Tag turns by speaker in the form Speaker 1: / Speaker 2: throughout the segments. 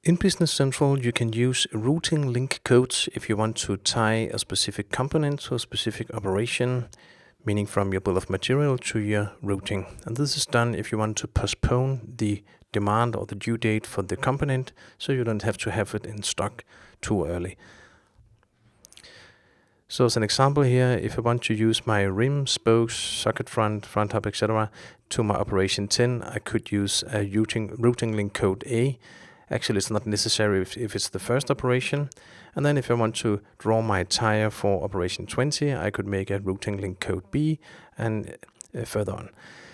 Speaker 1: In Business Central, you can use routing link codes if you want to tie a specific component to a specific operation, meaning from your bill of material to your routing. And this is done if you want to postpone the demand or the due date for the component, so you don't have to have it in stock too early. So as an example here, if I want to use my rim, spokes, socket front hub, etc. to my operation 10, I could use a routing link code A. Actually, it's not necessary if it's the first operation. And then if I want to draw my tire for operation 20, I could make a routing link code B and further on.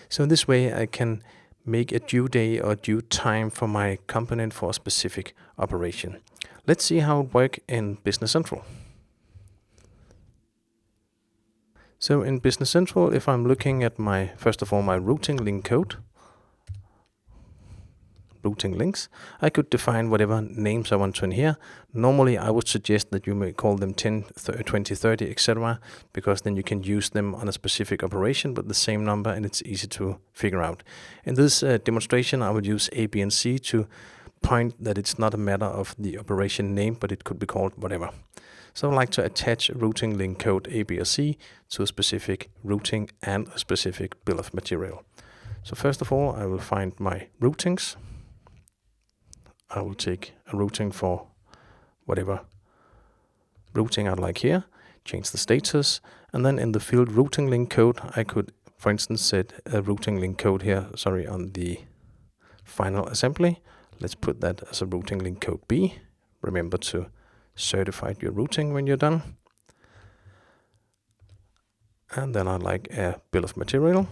Speaker 1: So in this way, I can make a due day or due time for my component for a specific operation. Let's see how it works in Business Central. So in Business Central, if I'm looking at first of all, my routing link code, routing links, I could define whatever names I want to in here. Normally, I would suggest that you may call them 10, 20, 30, etc. because then you can use them on a specific operation with the same number and it's easy to figure out. In this demonstration, I would use A, B, and C to point that it's not a matter of the operation name, but it could be called whatever. So I'd like to attach routing link code A, B, or C to a specific routing and a specific bill of material. So first of all, I will find my routings. I will take a routing for whatever routing I'd like here, change the status, and then in the field routing link code, I could, for instance, set a routing link code here, on the final assembly. Let's put that as a routing link code B. Remember to certify your routing when you're done. And then I'd like a bill of material.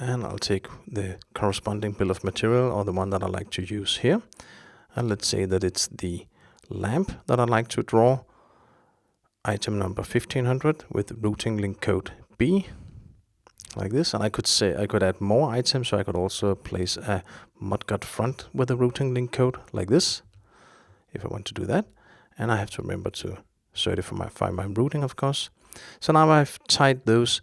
Speaker 1: And I'll take the corresponding bill of material or the one that I like to use here. And let's say that it's the lamp that I'd like to draw, item number 1500 with routing link code B, like this. And I could add more items, so I could also place a mudguard front with a routing link code like this, if I want to do that. And I have to remember to certify my routing, of course. So now I've tied those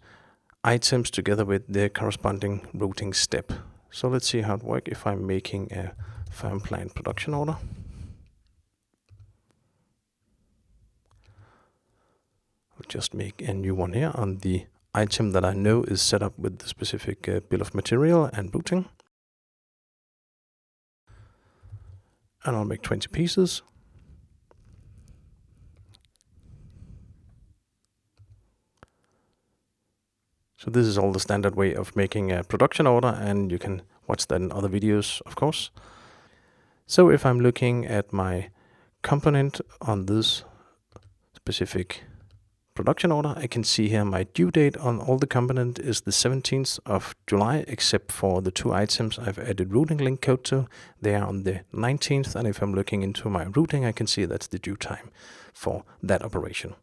Speaker 1: items together with their corresponding routing step. So let's see how it works if I'm making a firm plan production order. I'll just make a new one here on the item that I know is set up with the specific bill of material and routing. And I'll make 20 pieces. So this is all the standard way of making a production order, and you can watch that in other videos, of course. So if I'm looking at my component on this specific production order, I can see here my due date on all the component is the 17th of July, except for the two items I've added routing link code to. They are on the 19th, and if I'm looking into my routing, I can see that's the due time for that operation.